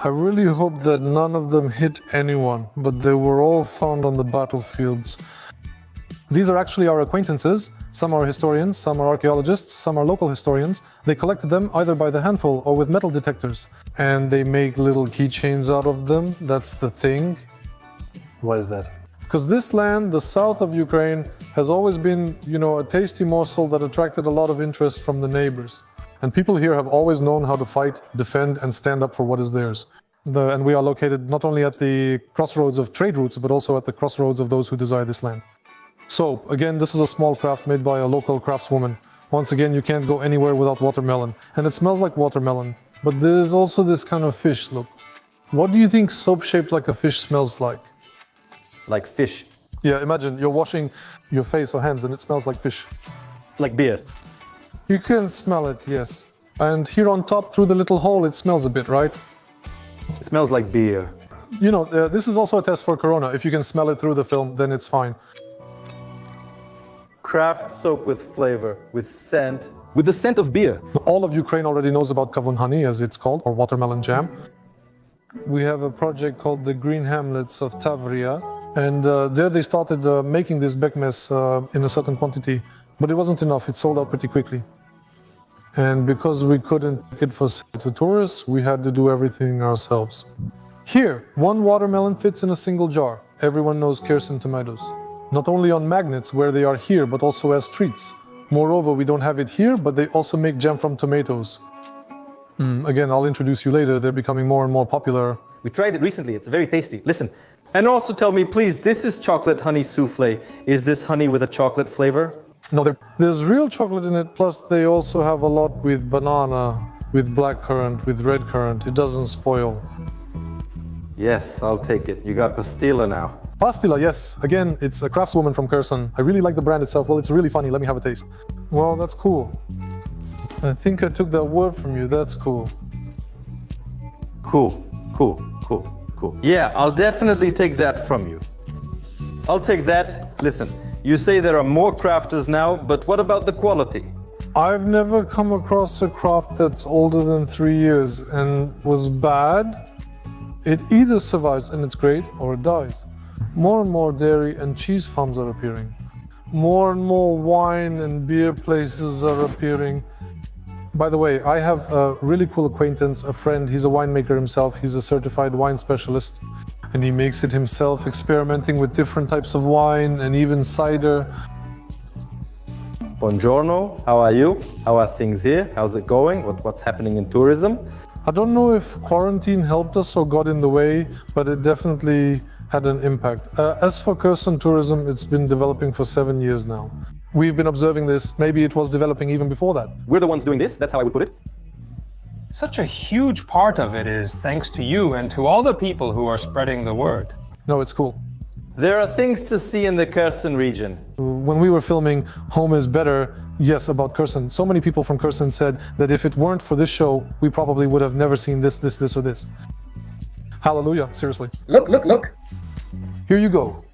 I really hope that none of them hit anyone, but they were all found on the battlefields. These are actually our acquaintances. Some are historians, some are archaeologists, some are local historians. They collected them either by the handful or with metal detectors. And they make little keychains out of them. That's the thing. Why is that? Because this land, the south of Ukraine, has always been, you know, a tasty morsel that attracted a lot of interest from the neighbors. And people here have always known how to fight, defend, and stand up for what is theirs. And we are located not only at the crossroads of trade routes, but also at the crossroads of those who desire this land. So, again, this is a small craft made by a local craftswoman. Once again, you can't go anywhere without watermelon. And it smells like watermelon. But there is also this kind of fish look. What do you think soap shaped like a fish smells like? Like fish. Yeah, imagine you're washing your face or hands and it smells like fish. Like beer. You can smell it, yes. And here on top, through the little hole, it smells a bit, right? It smells like beer. You know, this is also a test for Corona. If you can smell it through the film, then it's fine. Craft soap with flavor, with scent, with the scent of beer. All of Ukraine already knows about kavun honey, as it's called, or watermelon jam. We have a project called the Green Hamlets of Tavria. And there they started making this bekmes in a certain quantity. But it wasn't enough, it sold out pretty quickly. And because we couldn't take it for sale to tourists, we had to do everything ourselves. Here, 1 watermelon fits in a single jar. Everyone knows Kherson tomatoes. Not only on magnets where they are here, but also as treats. Moreover, we don't have it here, but they also make jam from tomatoes. Again, I'll introduce you later, they're becoming more and more popular. We tried it recently, it's very tasty. Listen, and also tell me, please, this is chocolate honey souffle. Is this honey with a chocolate flavor? No, there's real chocolate in it, plus they also have a lot with banana, with blackcurrant, with red currant. It doesn't spoil. Yes, I'll take it. You got pastila now. Pastila, yes. Again, it's a craftswoman from Kherson. I really like the brand itself. Well, it's really funny. Let me have a taste. Well, that's cool. I think I took that word from you. That's cool. Cool. Yeah, I'll definitely take that from you. I'll take that. Listen, you say there are more crafters now, but what about the quality? I've never come across a craft that's older than 3 years and was bad. It either survives and it's great, or it dies. More and more dairy and cheese farms are appearing. More and more wine and beer places are appearing. By the way, I have a really cool acquaintance, a friend, he's a winemaker himself, he's a certified wine specialist, and he makes it himself, experimenting with different types of wine and even cider. Buongiorno, how are you? How are things here? How's it going? What's happening in tourism? I don't know if quarantine helped us or got in the way, but it definitely had an impact. As for Kherson tourism, it's been developing for 7 years now. We've been observing this, maybe it was developing even before that. We're the ones doing this, that's how I would put it. Such a huge part of it is thanks to you and to all the people who are spreading the word. No, it's cool. There are things to see in the Kherson region. When we were filming Home is Better, yes, about Kherson, so many people from Kherson said that if it weren't for this show, we probably would have never seen this, or this. Hallelujah, seriously. Look, look, look. Here you go.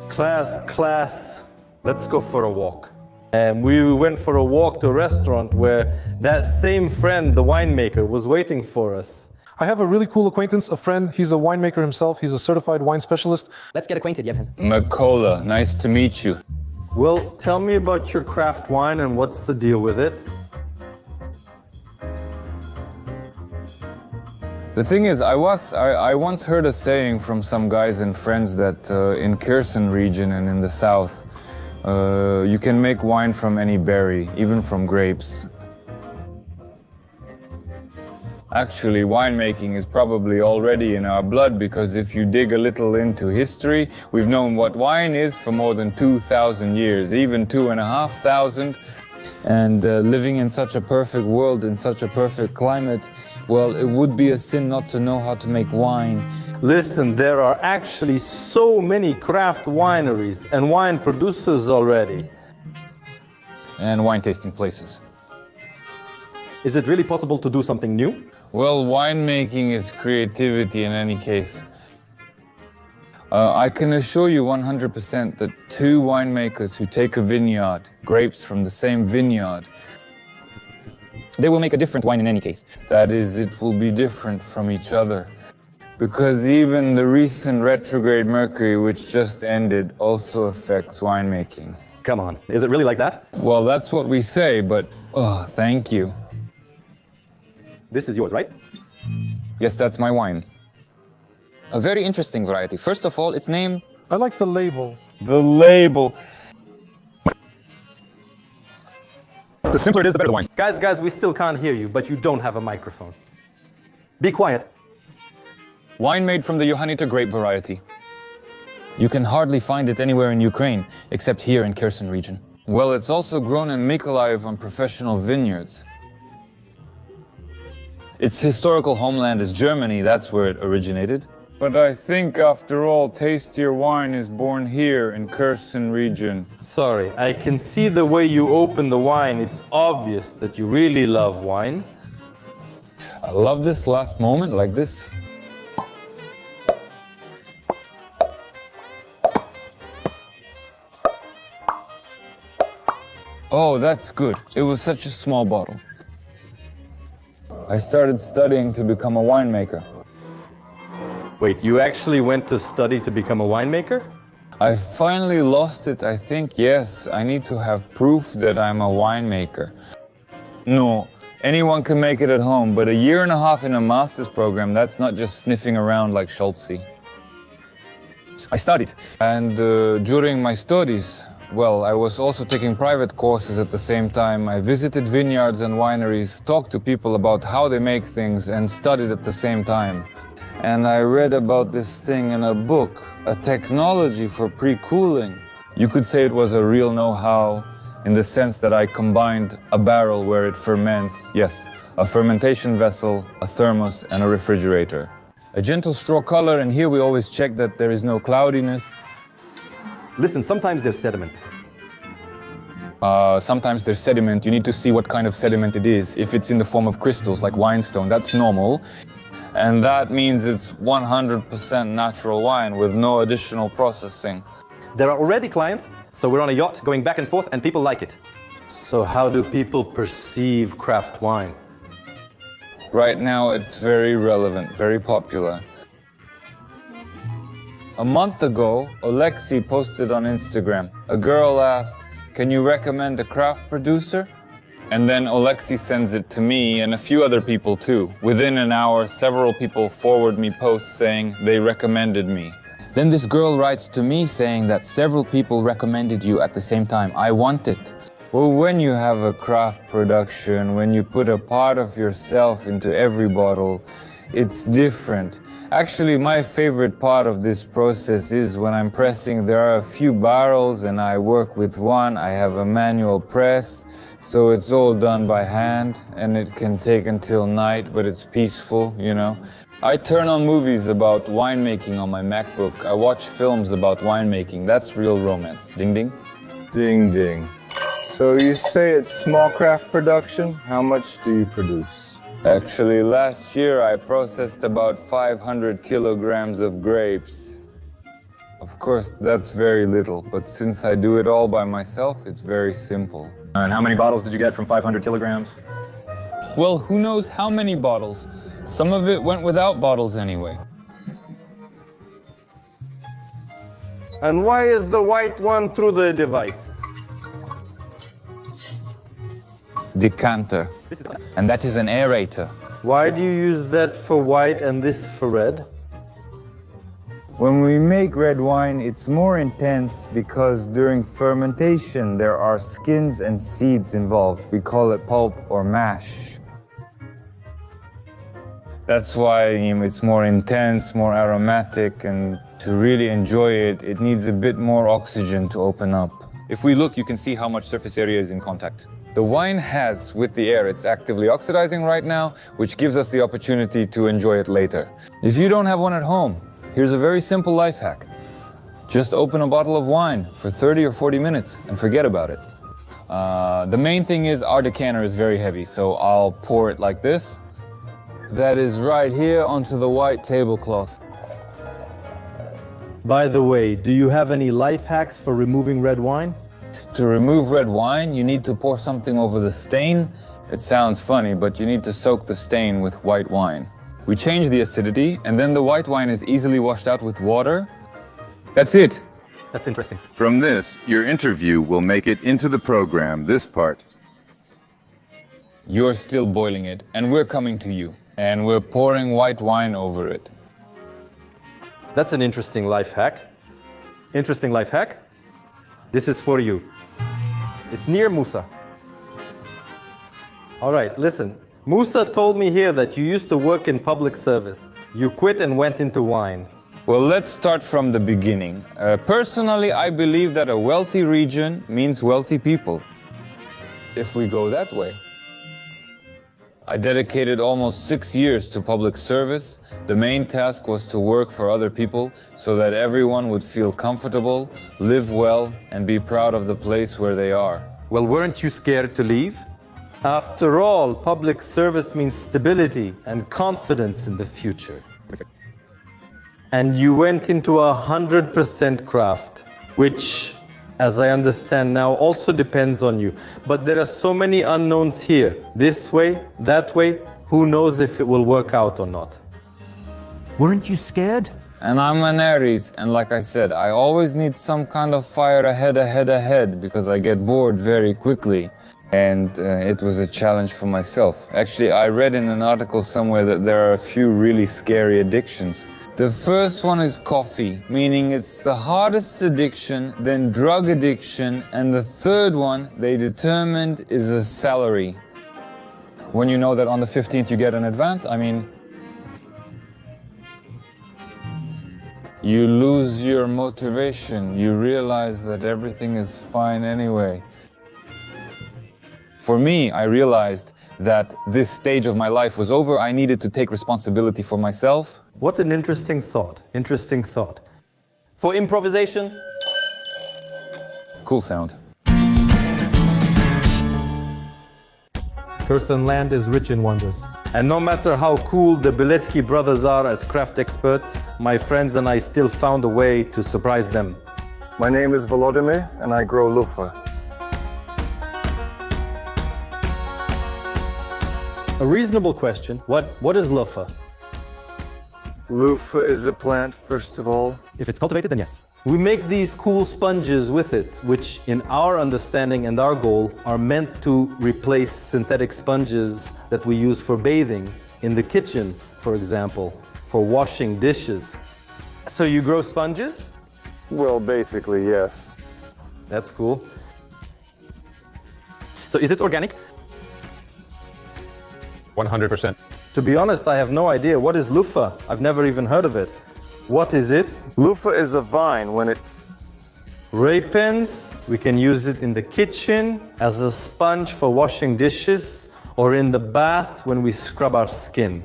Class, let's go for a walk. And we went for a walk to a restaurant where that same friend, the winemaker, was waiting for us. I have a really cool acquaintance, a friend, he's a winemaker himself, he's a certified wine specialist. Let's get acquainted, Yevhen. Mykolaiv, nice to meet you. Well, tell me about your craft wine and what's the deal with it? The thing is, I once heard a saying from some guys and friends that in Kherson region and in the south, you can make wine from any berry, even from grapes. Actually, winemaking is probably already in our blood because if you dig a little into history, we've known what wine is for more than 2,000 years, even 2,500. And living in such a perfect world, in such a perfect climate, well, it would be a sin not to know how to make wine. Listen, there are actually so many craft wineries and wine producers already. And wine tasting places. Is it really possible to do something new? Well, winemaking is creativity in any case. I can assure you 100% that two winemakers who take a vineyard, grapes from the same vineyard, they will make a different wine in any case. That is, it will be different from each other. Because even the recent retrograde Mercury, which just ended, also affects winemaking. Come on, is it really like that? Well, that's what we say, but thank you. This is yours, right? Yes, that's my wine. A very interesting variety. First of all, its name... I like the label. The label. The simpler it is, the better the wine. Guys, we still can't hear you, but you don't have a microphone. Be quiet. Wine made from the Johanniter grape variety. You can hardly find it anywhere in Ukraine, except here in Kherson region. Well, it's also grown in Mykolaiv on professional vineyards. Its historical homeland is Germany, that's where it originated. But I think, after all, tastier wine is born here in Kherson region. Sorry, I can see the way you open the wine. It's obvious that you really love wine. I love this last moment, like this. Oh, that's good. It was such a small bottle. I started studying to become a winemaker. Wait, you actually went to study to become a winemaker? I finally lost it, I think, yes. I need to have proof that I'm a winemaker. No, anyone can make it at home, but a year and a half in a master's program, that's not just sniffing around like Schultzy. I studied. And during my studies, well, I was also taking private courses at the same time. I visited vineyards and wineries, talked to people about how they make things, and studied at the same time. And I read about this thing in a book, a technology for pre-cooling. You could say it was a real know-how in the sense that I combined a barrel where it ferments, yes, a fermentation vessel, a thermos, and a refrigerator. A gentle straw color, and here we always check that there is no cloudiness. Listen, sometimes there's sediment. Sometimes there's sediment. You need to see what kind of sediment it is. If it's in the form of crystals, like whinstone, that's normal. And that means it's 100% natural wine with no additional processing. There are already clients, so we're on a yacht going back and forth, and people like it. So how do people perceive craft wine? Right now, it's very relevant, very popular. A month ago, Alexei posted on Instagram. A girl asked, "Can you recommend a craft producer?" And then Alexei sends it to me and a few other people too. Within an hour, several people forward me posts saying they recommended me. Then this girl writes to me saying that several people recommended you at the same time. I want it. Well, when you have a craft production, when you put a part of yourself into every bottle, it's different. Actually, my favorite part of this process is when I'm pressing. There are a few barrels and I work with one. I have a manual press, so it's all done by hand and it can take until night, but it's peaceful, you know. I turn on movies about winemaking on my MacBook. I watch films about winemaking. That's real romance. Ding ding. Ding ding. So you say it's small craft production? How much do you produce? Actually, last year I processed about 500 kilograms of grapes. Of course, that's very little, but since I do it all by myself, it's very simple. And how many bottles did you get from 500 kilograms? Well, who knows how many bottles? Some of it went without bottles anyway. And why is the white one through the device? Decanter. And that is an aerator. Why do you use that for white and this for red? When we make red wine, it's more intense because during fermentation there are skins and seeds involved. We call it pulp or mash. That's why it's more intense, more aromatic, and to really enjoy it, it needs a bit more oxygen to open up. If we look, you can see how much surface area is in contact. The wine has, with the air, it's actively oxidizing right now, which gives us the opportunity to enjoy it later. If you don't have one at home, here's a very simple life hack. Just open a bottle of wine for 30 or 40 minutes and forget about it. The main thing is our decanter is very heavy, so I'll pour it like this. That is right here onto the white tablecloth. By the way, do you have any life hacks for removing red wine? To remove red wine, you need to pour something over the stain. It sounds funny, but you need to soak the stain with white wine. We change the acidity, and then the white wine is easily washed out with water. That's it. That's interesting. From this, your interview will make it into the program, this part. You're still boiling it, and we're coming to you. And we're pouring white wine over it. That's an interesting life hack. Interesting life hack? This is for you. It's near Musa. All right, listen. Musa told me here that you used to work in public service. You quit and went into wine. Well, let's start from the beginning. Personally, I believe that a wealthy region means wealthy people. If we go that way. I dedicated almost 6 years to public service. The main task was to work for other people so that everyone would feel comfortable, live well, and be proud of the place where they are. Well, weren't you scared to leave? After all, public service means stability and confidence in the future. And you went into 100% craft, which, as I understand now, also depends on you. But there are so many unknowns here. This way, that way, who knows if it will work out or not. Weren't you scared? And I'm an Aries, and like I said, I always need some kind of fire ahead, because I get bored very quickly. And it was a challenge for myself. Actually, I read in an article somewhere that there are a few really scary addictions. The first one is coffee, meaning it's the hardest addiction, then drug addiction, and the third one they determined is a salary. When you know that on the 15th you get an advance, I mean, you lose your motivation. You realize that everything is fine anyway. For me, I realized that this stage of my life was over. I needed to take responsibility for myself. What an interesting thought. Interesting thought. For improvisation? Cool sound. Kherson land is rich in wonders. And no matter how cool the Beletsky brothers are as craft experts, my friends and I still found a way to surprise them. My name is Volodymyr, and I grow lofa. A reasonable question. What is lofa? Lofa is a plant, first of all. If it's cultivated, then yes. We make these cool sponges with it, which in our understanding and our goal are meant to replace synthetic sponges that we use for bathing in the kitchen, for example, for washing dishes. So you grow sponges? Well, basically, yes. That's cool. So is it organic? 100%. To be honest, I have no idea. What is loofah? I've never even heard of it. What is it? Loofah is a vine when it ripens. We can use it in the kitchen as a sponge for washing dishes or in the bath when we scrub our skin.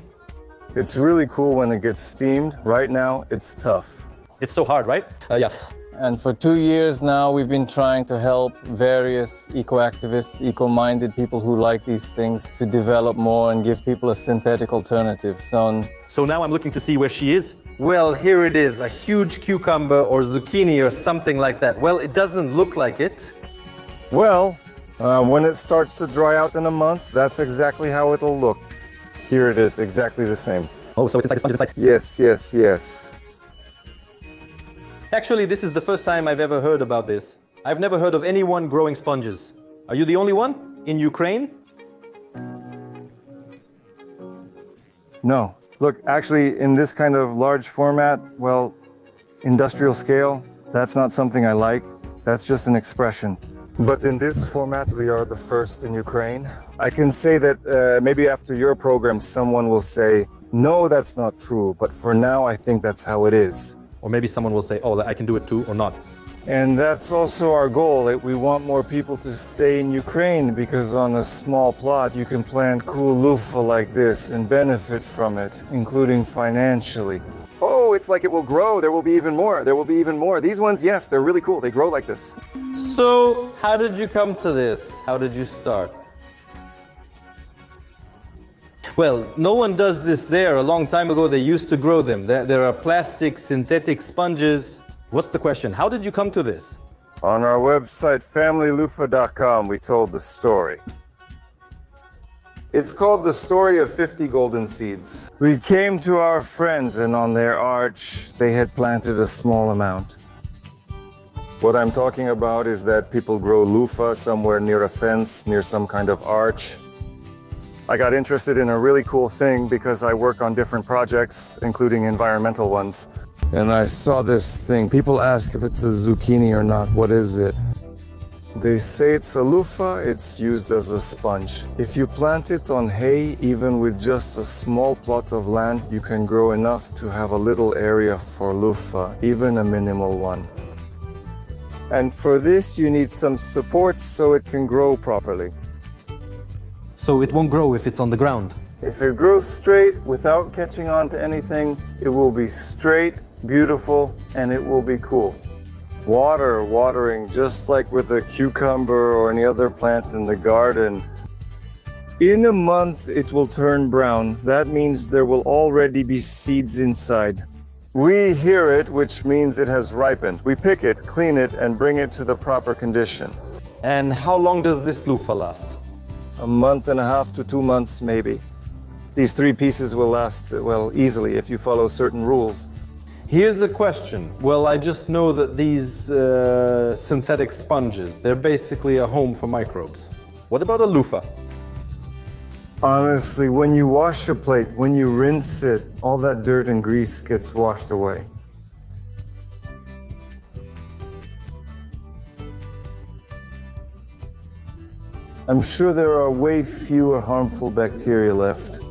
It's really cool when it gets steamed. Right now, it's tough. It's so hard, right? Yeah. And for 2 years now, we've been trying to help various eco-activists, eco-minded people who like these things to develop more and give people a synthetic alternative. So now I'm looking to see where she is. Well, here it is, a huge cucumber or zucchini or something like that. Well, it doesn't look like it. Well, when it starts to dry out in a month, that's exactly how it'll look. Here it is, exactly the same. Oh, so it's inside the sponge, inside? Yes, yes, yes. Actually, this is the first time I've ever heard about this. I've never heard of anyone growing sponges. Are you the only one in Ukraine? No. Look, actually, in this kind of large format, well, industrial scale, that's not something I like. That's just an expression. But in this format, we are the first in Ukraine. I can say that maybe after your program, someone will say, no, that's not true. But for now, I think that's how it is. Or maybe someone will say, oh, I can do it too, or not. And that's also our goal. We want more people to stay in Ukraine because on a small plot, you can plant cool loofah like this and benefit from it, including financially. Oh, it's like it will grow. There will be even more. There will be even more. These ones, yes, they're really cool. They grow like this. So, how did you come to this? How did you start? Well, no one does this there. A long time ago, they used to grow them. There are plastic, synthetic sponges. What's the question? How did you come to this? On our website, familyloofah.com, we told the story. It's called The Story of 50 Golden Seeds. We came to our friends, and on their arch, they had planted a small amount. What I'm talking about is that people grow loofah somewhere near a fence, near some kind of arch. I got interested in a really cool thing because I work on different projects, including environmental ones. And I saw this thing. People ask if it's a zucchini or not. What is it? They say it's a loofah. It's used as a sponge. If you plant it on hay, even with just a small plot of land, you can grow enough to have a little area for loofah, even a minimal one. And for this, you need some support so it can grow properly. So it won't grow if it's on the ground? If it grows straight without catching on to anything, it will be straight, beautiful, and it will be cool. Watering, just like with a cucumber or any other plant in the garden. In a month, it will turn brown. That means there will already be seeds inside. We hear it, which means it has ripened. We pick it, clean it, and bring it to the proper condition. And how long does this loofah last? A month and a half to 2 months, maybe. These 3 pieces will last, well, easily if you follow certain rules. Here's a question. Well, I just know that these synthetic sponges, they're basically a home for microbes. What about a loofah? Honestly, when you wash a plate, when you rinse it, all that dirt and grease gets washed away. I'm sure there are way fewer harmful bacteria left.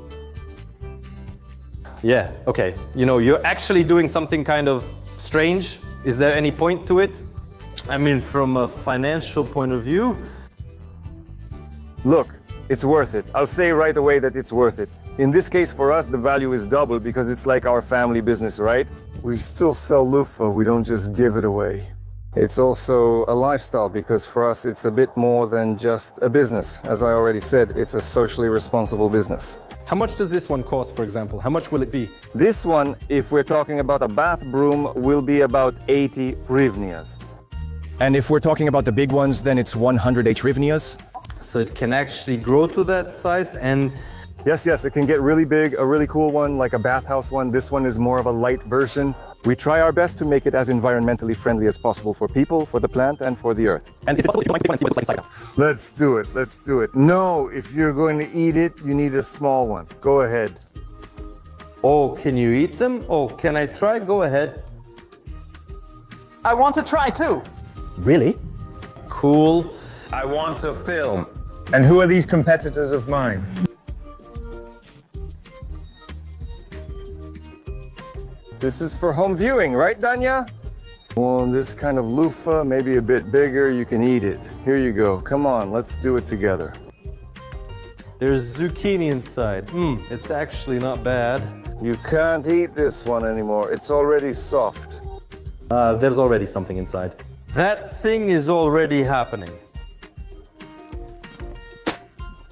Yeah, okay. You know, you're actually doing something kind of strange. Is there any point to it? I mean, from a financial point of view? Look, it's worth it. I'll say right away that it's worth it. In this case, for us, the value is double because it's like our family business, right? We still sell loofah, we don't just give it away. It's also a lifestyle because for us, it's a bit more than just a business. As I already said, it's a socially responsible business. How much does this one cost, for example? How much will it be? This one, if we're talking about a bath broom, will be about 80 hryvnias. And if we're talking about the big ones, then it's 100 hryvnias. So it can actually grow to that size. And Yes, it can get really big, a really cool one, like a bathhouse one. This one is more of a light version. We try our best to make it as environmentally friendly as possible for people, for the plant, and for the earth. And is it possible if you want to see what it's like inside now? Let's do it. No, if you're going to eat it, you need a small one. Go ahead. Oh, can you eat them? Oh, can I try? Go ahead. I want to try too. Really? Cool. I want to film. And who are these competitors of mine? This is for home viewing, right, Danya? Well, this kind of loofah, maybe a bit bigger, you can eat it. Here you go. Come on, let's do it together. There's zucchini inside. It's actually not bad. You can't eat this one anymore. It's already soft. There's already something inside. That thing is already happening.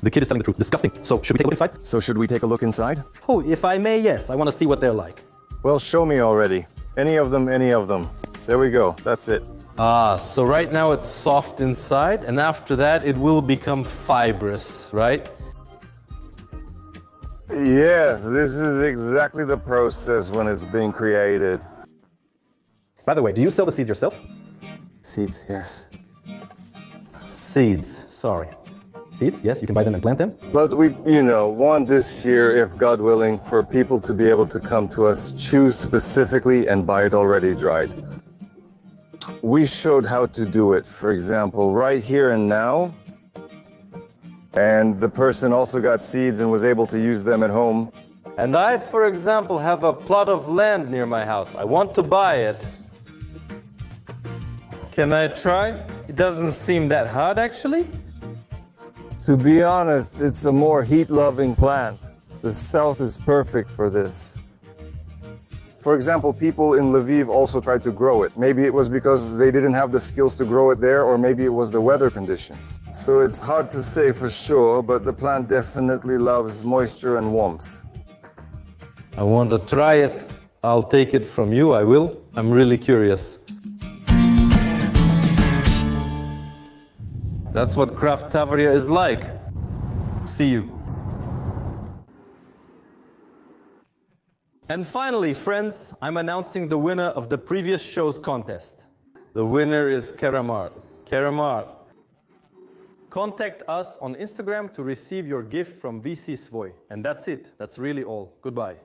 The kid is telling the truth. Disgusting. So, should we take a look inside? So, should we take a look inside? Oh, if I may, yes. I want to see what they're like. Well, show me already. Any of them, any of them. There we go. That's it. So right now it's soft inside, and after that it will become fibrous, right? Yes, this is exactly the process when it's being created. By the way, do you sell the seeds yourself? Seeds, yes. Seeds, sorry. Seeds, yes, you can buy them and plant them. But we, want this year, if God willing, for people to be able to come to us, choose specifically and buy it already dried. We showed how to do it, for example, right here and now. And the person also got seeds and was able to use them at home. And I, for example, have a plot of land near my house. I want to buy it. Can I try? It doesn't seem that hard, actually. To be honest, it's a more heat-loving plant. The south is perfect for this. For example, people in Lviv also tried to grow it. Maybe it was because they didn't have the skills to grow it there, or maybe it was the weather conditions. So it's hard to say for sure, but the plant definitely loves moisture and warmth. I want to try it. I'll take it from you, I will. I'm really curious. That's what craft Tavria is like. See you. And finally, friends, I'm announcing the winner of the previous show's contest. The winner is Keramar. Keramar. Contact us on Instagram to receive your gift from VC Svoj. And that's it. That's really all. Goodbye.